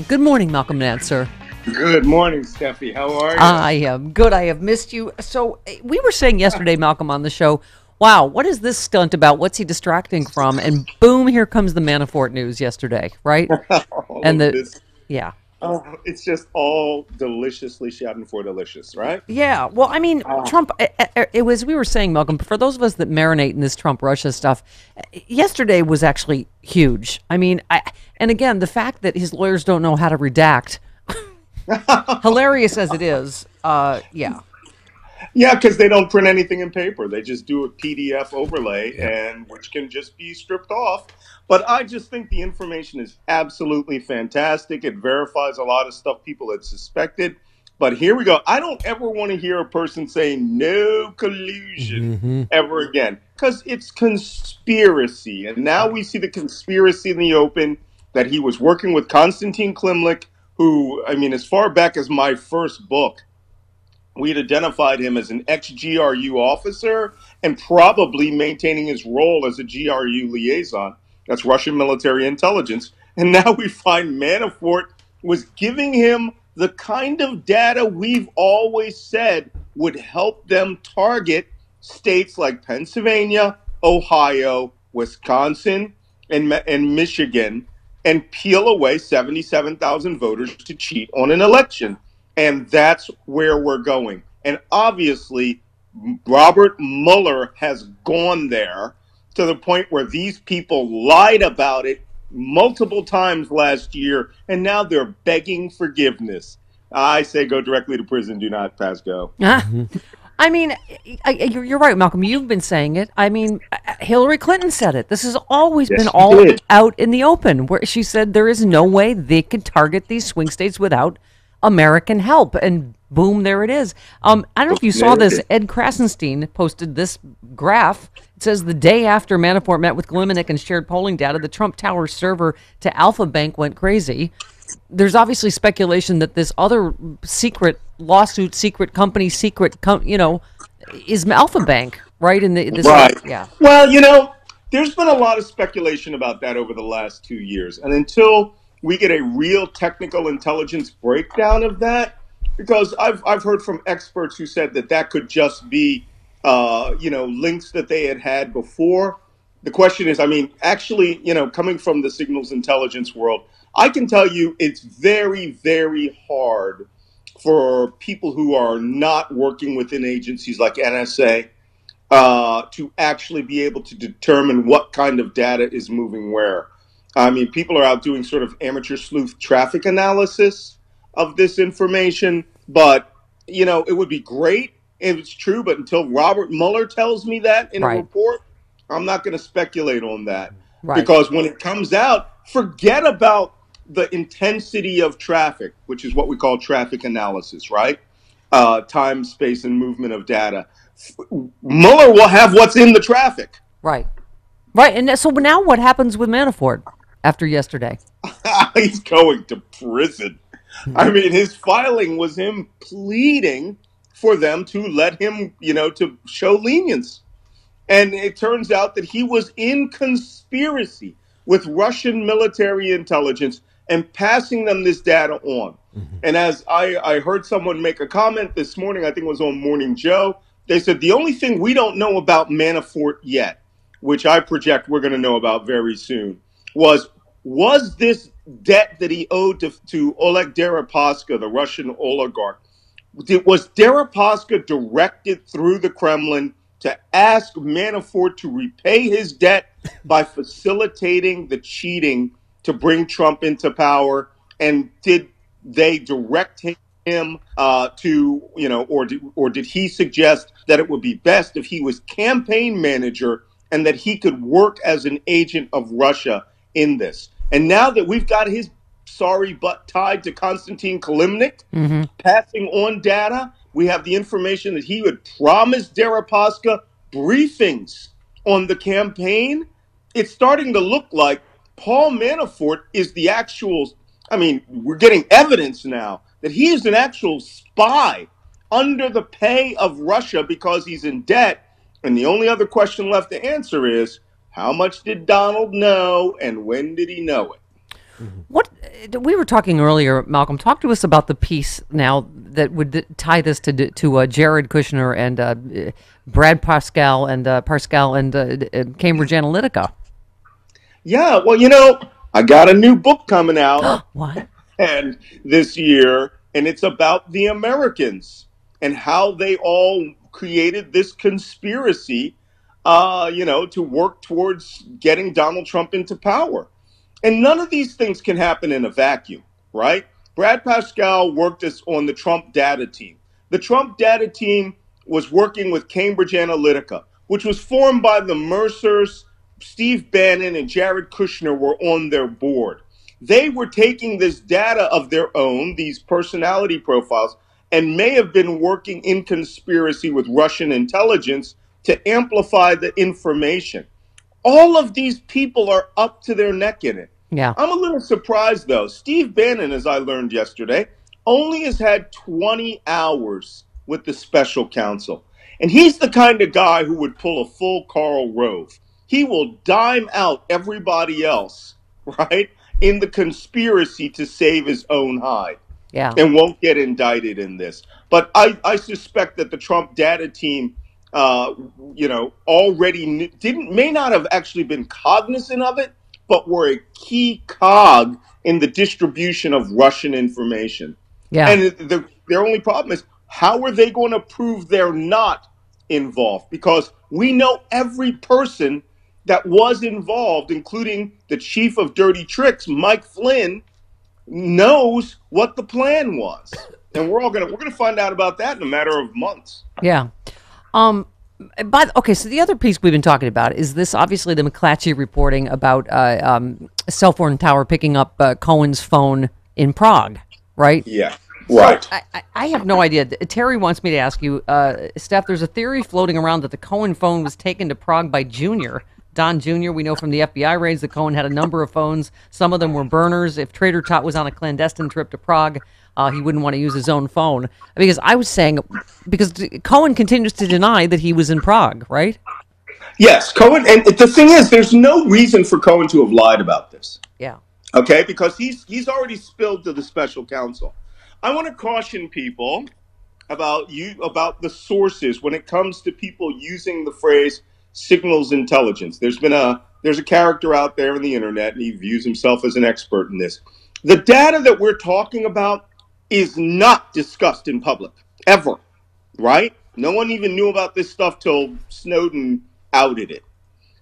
Good morning, Malcolm Nance, sir. Good morning, Steffi. How are you? I am good. I have missed you. So we were saying yesterday, Malcolm, on the show, wow, what is this stunt about? What's he distracting from? And boom, here comes the Manafort news yesterday, right? All And of the this. yeah, It's just all deliciously shouting for delicious, right? yeah. Well, I mean, Uh, Trump. It was we were saying, Malcolm. For those of us that marinate in this Trump Russia stuff, yesterday was actually huge. I mean, and again, the fact that his lawyers don't know how to redact, hilarious as it is. Yeah. yeah, because they don't print anything in paper. They just do a PDF overlay, Yeah. and which can just be stripped off. But I just think the information is absolutely fantastic. It verifies a lot of stuff people had suspected. But here we go. I don't ever want to hear a person say no collusion Hmm. ever again because it's conspiracy. And now we see the conspiracy in the open that he was working with Konstantin Klimlik, who, I mean, as far back as my first book, we'd identified him as an ex-GRU officer and probably maintaining his role as a GRU liaison. That's Russian military intelligence. And now we find Manafort was giving him the kind of data we've always said would help them target states like Pennsylvania, Ohio, Wisconsin, and Michigan and peel away 77,000 voters to cheat on an election. And that's where we're going. And obviously, Robert Mueller has gone there to the point where these people lied about it multiple times last year, and now they're begging forgiveness. I say go directly to prison, do not pass go. I mean, you're right, Malcolm. You've been saying it. I mean, Hillary Clinton said it. This has always been Yes, he all did. out in the open, where she said there is no way they can target these swing states without American help. And boom, there it is. I don't know if you saw There it this. is. Ed Krasenstein posted this graph. It says the day after Manafort met with Gliminick and shared polling data, the Trump Tower server to Alpha Bank went crazy. There's obviously speculation that this other secret lawsuit, secret company, is Alpha Bank, right? In the this Right. yeah, Well, there's been a lot of speculation about that over the last 2 years. And until we get a real technical intelligence breakdown of that, because I've heard from experts who said that that could just be, links that they had before. The question is, I mean, actually, coming from the signals intelligence world, I can tell you it's very, very hard for people who are not working within agencies like NSA to actually be able to determine what kind of data is moving where. I mean, people are out doing sort of amateur sleuth traffic analysis of this information, but it would be great if it's true. But until Robert Mueller tells me that in a right, report, I'm not going to speculate on that right. because when it comes out, forget about the intensity of traffic, which is what we call traffic analysis, right? Time, space, and movement of data. Mueller will have what's in the traffic. Right. Right. And so now what happens with Manafort after yesterday? He's going to prison. I mean, his filing was him pleading for them to let him, to show lenience. And it turns out that he was in conspiracy with Russian military intelligence and passing them this data on. And as I heard someone make a comment this morning, I think it was on Morning Joe, they said the only thing we don't know about Manafort yet, which I project we're going to know about very soon, was this debt that he owed to Oleg Deripaska, the Russian oligarch, was Deripaska directed through the Kremlin to ask Manafort to repay his debt by facilitating the cheating to bring Trump into power? And did they direct him or did he suggest that it would be best if he was campaign manager and that he could work as an agent of Russia in this? And now that we've got his sorry butt tied to Konstantin Kalimnik, Hmm. passing on data. We have the information that he would promise Deripaska briefings on the campaign. It's starting to look like Paul Manafort is the actual, I mean, we're getting evidence now that he is an actual spy under the pay of Russia because he's in debt. And the only other question left to answer is how much did Donald know and when did he know it? What we were talking earlier, Malcolm. Talk to us about the piece now that would tie this to Jared Kushner and Brad Pascal and Cambridge Analytica. Yeah, well, I got a new book coming out What? and this year, and it's about the Americans and how they all created this conspiracy, to work towards getting Donald Trump into power. And none of these things can happen in a vacuum, right? Brad Pascal worked on the Trump data team. The Trump data team was working with Cambridge Analytica, which was formed by the Mercers. Steve Bannon and Jared Kushner were on their board. They were taking this data of their own, these personality profiles, and may have been working in conspiracy with Russian intelligence to amplify the information. All of these people are up to their neck in it. Yeah. I'm a little surprised, though. Steve Bannon, as I learned yesterday, only has had 20 hours with the special counsel. And he's the kind of guy who would pull a full Karl Rove. He will dime out everybody else, right, in the conspiracy to save his own hide. Yeah. And won't get indicted in this. But I suspect that the Trump data team, already may not have actually been cognizant of it, but were a key cog in the distribution of Russian information. Yeah. And their only problem is, how are they going to prove they're not involved? Because we know every person that was involved, including the chief of dirty tricks, Mike Flynn, knows what the plan was. And we're gonna find out about that in a matter of months. Yeah. Okay, so the other piece we've been talking about is this, obviously, the McClatchy reporting about cell phone tower picking up Cohen's phone in Prague, right? Yeah, right. So I have no idea. Terry wants me to ask you, Steph, there's a theory floating around that the Cohen phone was taken to Prague by Junior. Don Jr., we know from the FBI raids that Cohen had a number of phones. Some of them were burners. If Trader Tot was on a clandestine trip to Prague, he wouldn't want to use his own phone. Because I was saying, because Cohen continues to deny that he was in Prague, right? Yes, Cohen. And the thing is, there's no reason for Cohen to have lied about this. Yeah. Okay, because he's already spilled to the special counsel. I want to caution people about the sources when it comes to people using the phrase signals intelligence. There's a character out there in the internet, and he views himself as an expert in this. The data that we're talking about is not discussed in public ever, right? No one even knew about this stuff till Snowden outed it.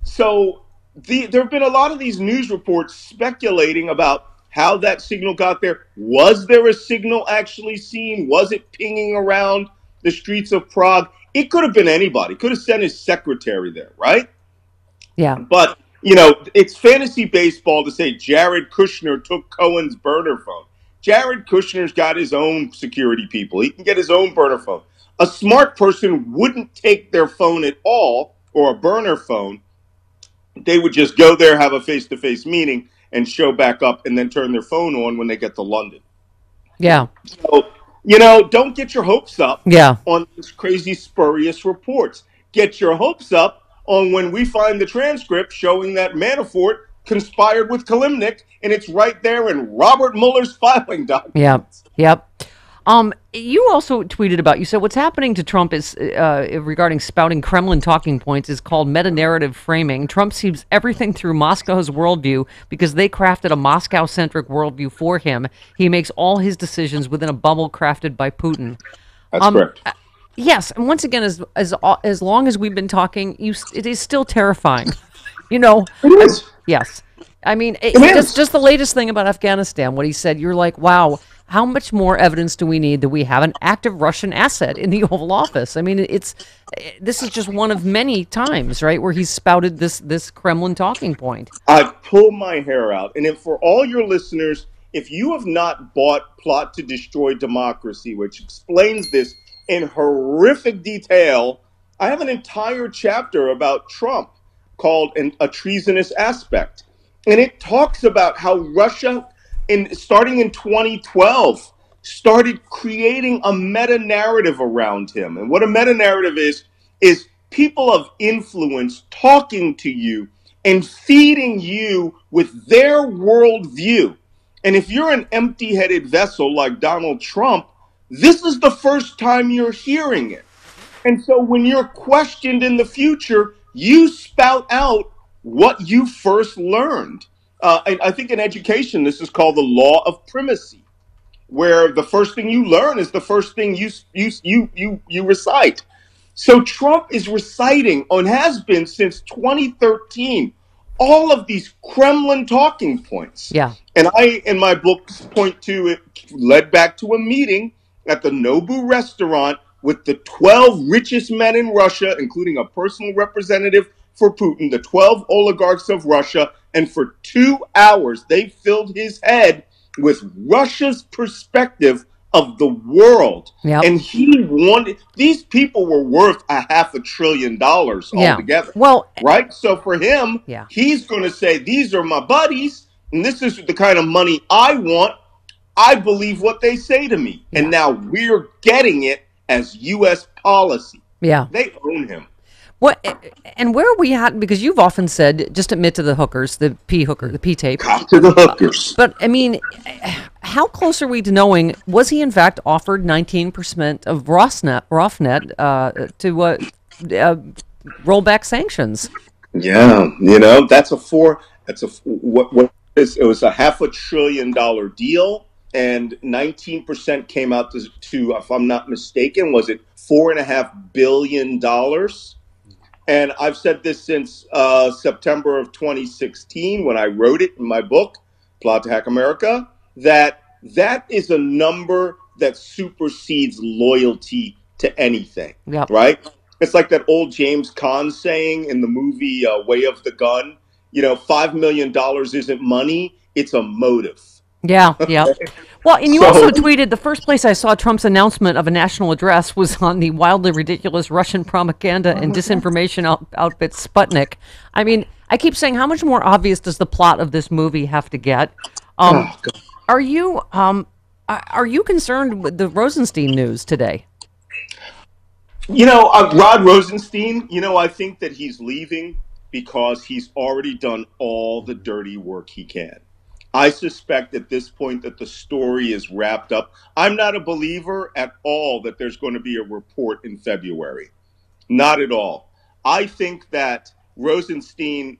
So there have been a lot of these news reports speculating about how that signal got there. Was there a signal actually seen? Was it pinging around the streets of Prague? It could have been anybody. Could have sent his secretary there, right? Yeah. But, it's fantasy baseball to say Jared Kushner took Cohen's burner phone. Jared Kushner's got his own security people. He can get his own burner phone. A smart person wouldn't take their phone at all, or a burner phone. They would just go there, have a face-to-face meeting, and show back up, and then turn their phone on when they get to London. Yeah. So, don't get your hopes up on these crazy, spurious reports. Get your hopes up on when we find the transcript showing that Manafort conspired with Kalimnik, and it's right there in Robert Mueller's filing documents. Yep. You also tweeted about, you said what's happening to Trump is regarding spouting Kremlin talking points is called meta-narrative framing. Trump sees everything through Moscow's worldview because they crafted a Moscow-centric worldview for him. He makes all his decisions within a bubble crafted by Putin. That's correct. Yes, and once again, as long as we've been talking, it is still terrifying. It is. Yes. I mean, is. just the latest thing about Afghanistan, what he said, you're like, wow, how much more evidence do we need that we have an active Russian asset in the Oval Office? I mean, this is just one of many times, right, where he's spouted this Kremlin talking point. I pull my hair out. And for all your listeners, if you have not bought Plot to Destroy Democracy, which explains this in horrific detail, I have an entire chapter about Trump called A Treasonous Aspect. And it talks about how Russia, starting in 2012, started creating a meta-narrative around him. And what a meta-narrative is people of influence talking to you and feeding you with their worldview. And if you're an empty-headed vessel like Donald Trump, this is the first time you're hearing it. And so when you're questioned in the future, you spout out what you first learned. And I think in education, this is called the law of primacy, where the first thing you learn is the first thing you recite. So Trump is reciting, and has been since 2013, all of these Kremlin talking points. Yeah. And I, in my book, point to it led back to a meeting at the Nobu restaurant with the 12 richest men in Russia, including a personal representative for Putin, the 12 oligarchs of Russia. And for 2 hours, they filled his head with Russia's perspective of the world. Yep. And he wanted, these people were worth $500 billion altogether. Well, right? So for him, yeah, he's going to say, these are my buddies, and this is the kind of money I want. I believe what they say to me. Yeah. And now we're getting it as U.S. policy. Yeah. They own him. What, and where are we at? Because you've often said, just admit to the hookers, the P tape. Cop to the hookers. But, I mean, how close are we to knowing, was he in fact offered 19% of Rosneft to roll back sanctions? Yeah, you know, it was a $500 billion deal, and 19% came out to, if I'm not mistaken, was it $4.5 billion? And I've said this since September of 2016 when I wrote it in my book, Plot to Hack America, that is a number that supersedes loyalty to anything, right? It's like that old James Caan saying in the movie Way of the Gun, you know, $5 million isn't money, it's a motive. Yeah, yeah. Well, and you also tweeted, the first place I saw Trump's announcement of a national address was on the wildly ridiculous Russian propaganda and disinformation outfit Sputnik. I mean, I keep saying, how much more obvious does the plot of this movie have to get? Are you concerned with the Rosenstein news today? You know, Rod Rosenstein, you know, I think that he's leaving because he's already done all the dirty work he can. I suspect at this point that the story is wrapped up. I'm not a believer at all that there's going to be a report in February. Not at all. I think that Rosenstein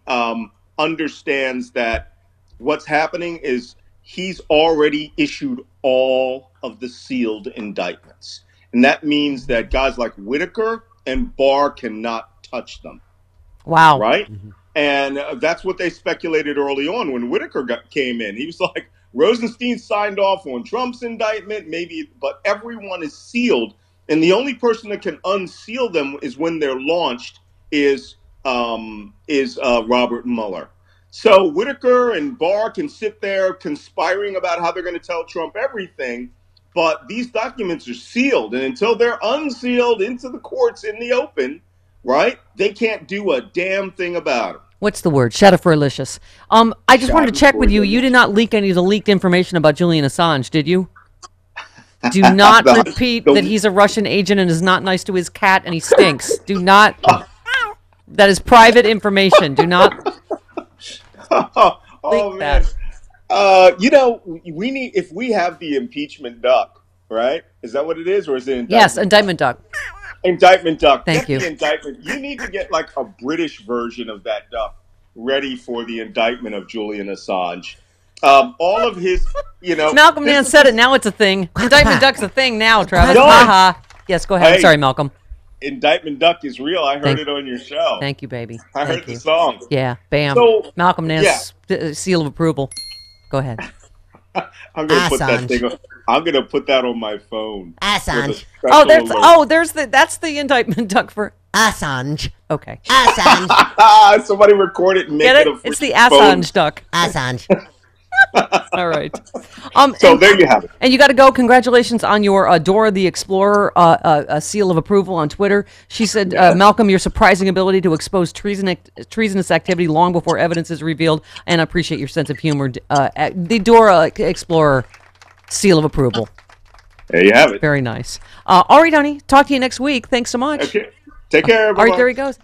understands that what's happening is he's already issued all of the sealed indictments. And that means that guys like Whitaker and Barr cannot touch them. Wow. Right? Mm-hmm. And that's what they speculated early on when Whitaker came in. He was like, Rosenstein signed off on Trump's indictment, maybe, but everyone is sealed. And the only person that can unseal them is when they're launched is Robert Mueller. So Whitaker and Barr can sit there conspiring about how they're going to tell Trump everything. But these documents are sealed. And until they're unsealed into the courts in the open, right, they can't do a damn thing about it. What's the word? Shadowfurlicious. I just wanted to check with you. You did not leak any of the leaked information about Julian Assange, did you? Do not repeat that he's a Russian agent and is not nice to his cat and he stinks. Do not. That is private information. Do not leak that. You know, we need, if we have the impeachment duck, right? Is that what it is, or is it indictment? Yes, indictment duck. Indictment duck. Thank you. The indictment. You need to get like a British version of that duck ready for the indictment of Julian Assange. All of his, you know. Malcolm Nance said it. Now it's a thing. Indictment duck's a thing now, Travis. Yes, go ahead. Hey, I'm sorry, Malcolm. Indictment duck is real. I heard it on your show. Thank you, baby. I heard the song. Yeah, bam. So, Malcolm Nance, seal of approval. Go ahead. I'm gonna put that thing on. I'm gonna put that on my phone. Assange. That's the indictment duck for Assange. Okay. Assange. Somebody record it and make it a It's the Assange duck. Assange. All right. So there you have it. And you got to go. Congratulations on your Dora the Explorer seal of approval on Twitter. She said, Malcolm, your surprising ability to expose treasonous activity long before evidence is revealed, and I appreciate your sense of humor. The Dora Explorer seal of approval. There you have it. Very nice. All right, honey. Talk to you next week. Thanks so much. Okay. Take care. All right, there he goes.